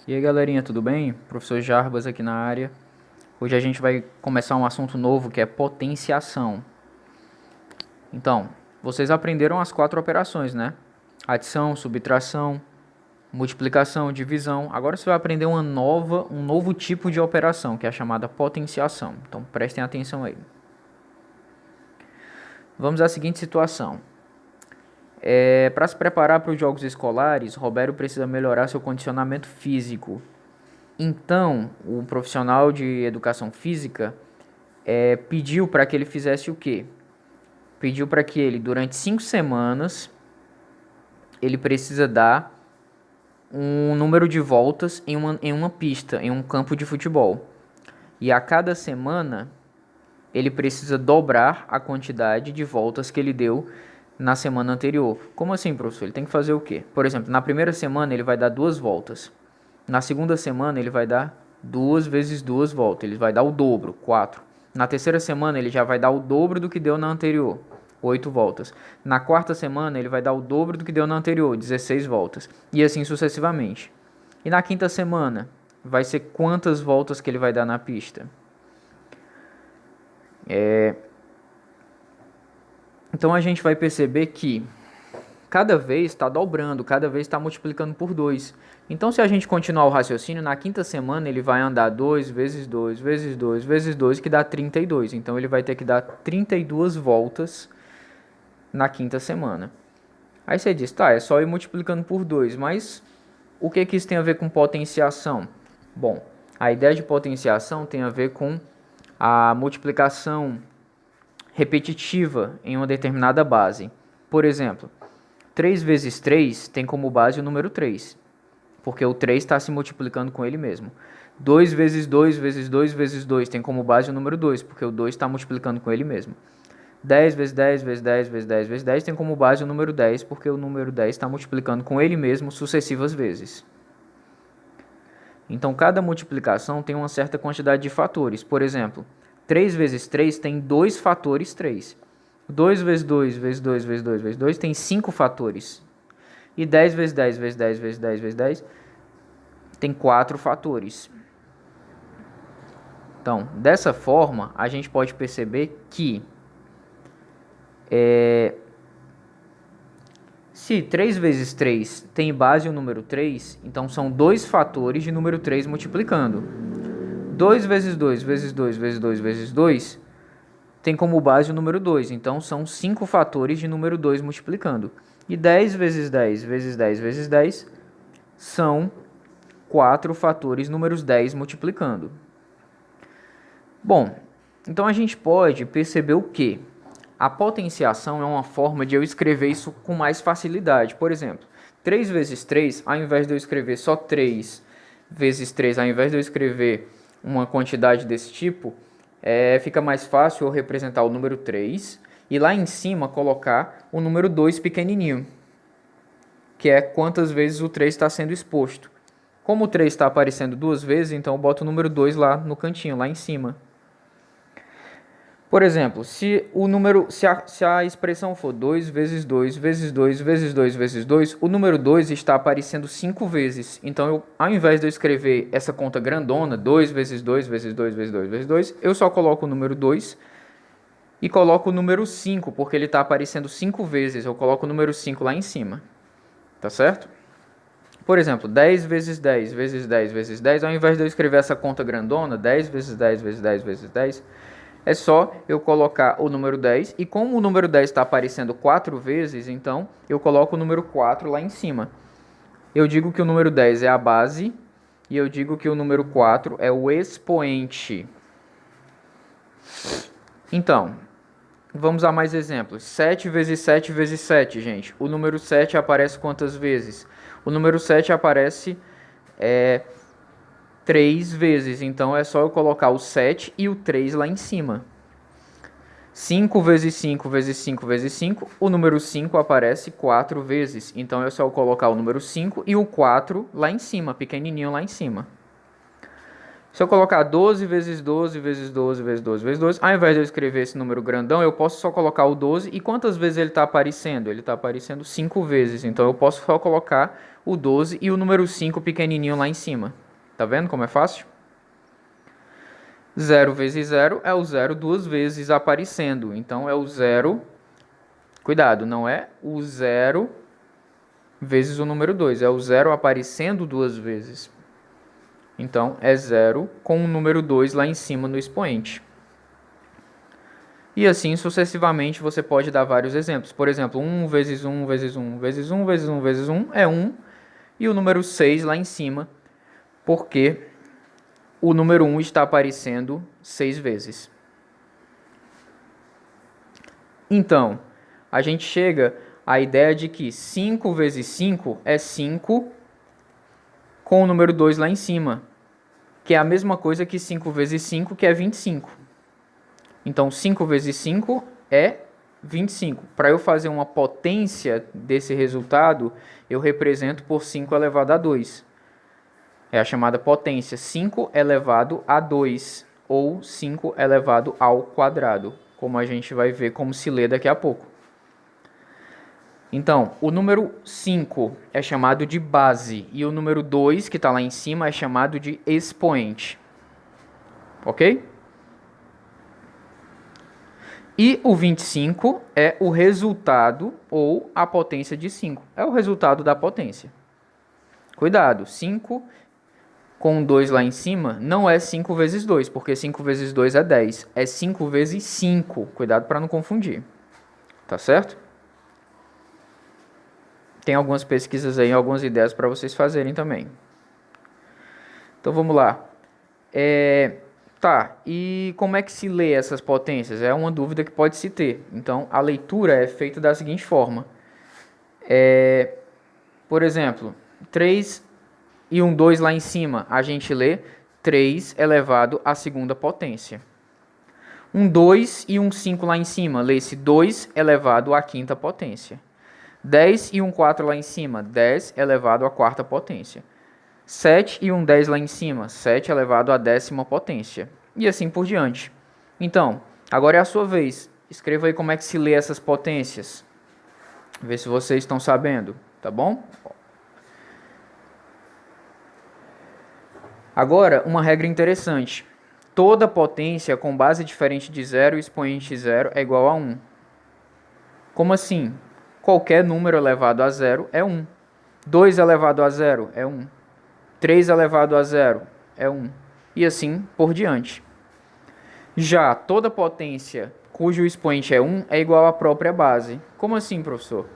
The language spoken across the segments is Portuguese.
E aí galerinha, tudo bem? Professor Jarbas aqui na área. Hoje a gente vai começar um assunto novo que é potenciação. Então, vocês aprenderam as 4 operações, né? Adição, subtração, multiplicação, divisão. Agora você vai aprender um novo tipo de operação, que é a chamada potenciação. Então prestem atenção aí. Vamos à seguinte situação. Para se preparar para os jogos escolares, Roberto precisa melhorar seu condicionamento físico. Então, o profissional de educação física pediu para que ele fizesse o quê? Pediu para que ele, durante 5 semanas, ele precisa dar um número de voltas em uma pista, em um campo de futebol. E a cada semana, ele precisa dobrar a quantidade de voltas que ele deu na semana anterior. Como assim, professor? Ele tem que fazer o quê? Por exemplo, na primeira semana ele vai dar 2 voltas. Na segunda semana ele vai dar 2 vezes 2 voltas. Ele vai dar o dobro, 4. Na terceira semana ele já vai dar o dobro do que deu na anterior, 8 voltas. Na quarta semana ele vai dar o dobro do que deu na anterior, 16 voltas. E assim sucessivamente. E na quinta semana vai ser quantas voltas que ele vai dar na pista? Então a gente vai perceber que cada vez está dobrando, cada vez está multiplicando por 2. Então se a gente continuar o raciocínio, na quinta semana ele vai andar 2 vezes 2 vezes 2 vezes 2, que dá 32. Então ele vai ter que dar 32 voltas na quinta semana. Aí você diz, tá, é só ir multiplicando por 2, mas o que isso tem a ver com potenciação? Bom, a ideia de potenciação tem a ver com a multiplicação repetitiva em uma determinada base. Por exemplo, 3 vezes 3 tem como base o número 3, porque o 3 está se multiplicando com ele mesmo. 2 vezes 2 vezes 2 vezes 2 tem como base o número 2, porque o 2 está multiplicando com ele mesmo. 10 vezes 10 vezes 10 vezes 10 vezes 10 tem como base o número 10, porque o número 10 está multiplicando com ele mesmo sucessivas vezes. Então, cada multiplicação tem uma certa quantidade de fatores. Por exemplo, 3 vezes 3 tem 2 fatores 3. 2 vezes 2 vezes 2 vezes 2 vezes 2 tem 5 fatores. E 10 vezes 10 vezes 10 vezes 10 vezes 10 tem 4 fatores. Então, dessa forma, a gente pode perceber que se 3 vezes 3 tem base o número 3, então são 2 fatores de número 3 multiplicando. 2 vezes 2 vezes 2 vezes 2 vezes 2 tem como base o número 2, então são 5 fatores de número 2 multiplicando. E 10 vezes 10 vezes 10 vezes 10 são 4 fatores números 10 multiplicando. Bom, então a gente pode perceber o que? A potenciação é uma forma de eu escrever isso com mais facilidade. Por exemplo, 3 vezes 3, ao invés de eu escrever só 3 vezes 3, ao invés de eu escrever uma quantidade desse tipo, fica mais fácil eu representar o número 3 e lá em cima colocar o número 2 pequenininho, que é quantas vezes o 3 está sendo exposto. Como o 3 está aparecendo 2 vezes, então eu boto o número 2 lá no cantinho, lá em cima. Por exemplo, se a expressão for 2 vezes 2 vezes 2 vezes 2 vezes 2, o número 2 está aparecendo 5 vezes. Então, ao invés de eu escrever essa conta grandona, 2 vezes 2 vezes 2 vezes 2 vezes 2, eu só coloco o número 2 e coloco o número 5, porque ele está aparecendo 5 vezes. Eu coloco o número 5 lá em cima. Tá certo? Por exemplo, 10 vezes 10 vezes 10 vezes 10, ao invés de eu escrever essa conta grandona, 10 vezes 10 vezes 10 vezes 10, é só eu colocar o número 10, e como o número 10 está aparecendo 4 vezes, então eu coloco o número 4 lá em cima. Eu digo que o número 10 é a base, e eu digo que o número 4 é o expoente. Então, vamos a mais exemplos. 7 vezes 7 vezes 7, gente. O número 7 aparece quantas vezes? O número 7 aparece 3 vezes, então é só eu colocar o 7 e o 3 lá em cima. 5 vezes 5 vezes 5 vezes 5, o número 5 aparece 4 vezes, então é só eu colocar o número 5 e o 4 lá em cima, pequenininho lá em cima. Se eu colocar 12 vezes 12 vezes 12 vezes 12 vezes 12, ao invés de eu escrever esse número grandão, eu posso só colocar o 12. E quantas vezes ele está aparecendo? Ele está aparecendo 5 vezes. Então eu posso só colocar o 12 e o número 5 pequenininho lá em cima. Tá vendo como é fácil? 0 vezes 0 é o 0 duas vezes aparecendo. Então é o 0. Cuidado, não é o 0 vezes o número 2. É o 0 aparecendo duas vezes. Então, é 0 com o número 2 lá em cima no expoente. E assim sucessivamente você pode dar vários exemplos. Por exemplo, 1 vezes 1 vezes 1 vezes 1 vezes 1 vezes 1 é 1. E o número 6 lá em cima, porque o número 1 está aparecendo 6 vezes. Então, a gente chega à ideia de que 5 vezes 5 é 5 com o número 2 lá em cima, que é a mesma coisa que 5 vezes 5, que é 25. Então, 5 vezes 5 é 25. Para eu fazer uma potência desse resultado, eu represento por 5 elevado a 2. É a chamada potência 5 elevado a 2, ou 5 elevado ao quadrado, como a gente vai ver como se lê daqui a pouco. Então, o número 5 é chamado de base, e o número 2, que está lá em cima, é chamado de expoente. Ok? E o 25 é o resultado, ou a potência de 5. É o resultado da potência. Cuidado, 5 com 2 lá em cima não é 5 vezes 2, porque 5 vezes 2 é 10. É 5 vezes 5. Cuidado para não confundir. Tá certo? Tem algumas pesquisas aí, algumas ideias para vocês fazerem também. Então vamos lá. Tá, e como é que se lê essas potências? É uma dúvida que pode se ter. Então a leitura é feita da seguinte forma. Por exemplo, 3 e um 2 lá em cima, a gente lê 3 elevado à segunda potência. Um 2 e um 5 lá em cima, lê-se 2 elevado à quinta potência. 10 e um 4 lá em cima, 10 elevado à quarta potência. 7 e um 10 lá em cima, 7 elevado à décima potência. E assim por diante. Então, agora é a sua vez. Escreva aí como é que se lê essas potências. Vê se vocês estão sabendo, tá bom? Agora, uma regra interessante. Toda potência com base diferente de 0 e expoente 0 é igual a 1. Como assim? Qualquer número elevado a 0 é 1. 2 elevado a 0 é 1. 3 elevado a 0 é 1. E assim por diante. Já toda potência cujo expoente é 1 é igual à própria base. Como assim, professor?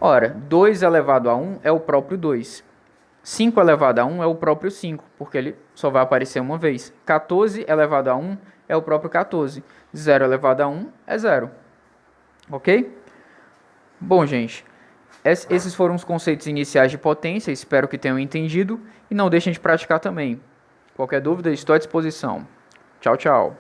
Ora, 2 elevado a 1 é o próprio 2. 5 elevado a 1 é o próprio 5, porque ele só vai aparecer uma vez. 14 elevado a 1 é o próprio 14. 0 elevado a 1 é 0. Ok? Bom, gente, esses foram os conceitos iniciais de potência. Espero que tenham entendido. E não deixem de praticar também. Qualquer dúvida, estou à disposição. Tchau, tchau.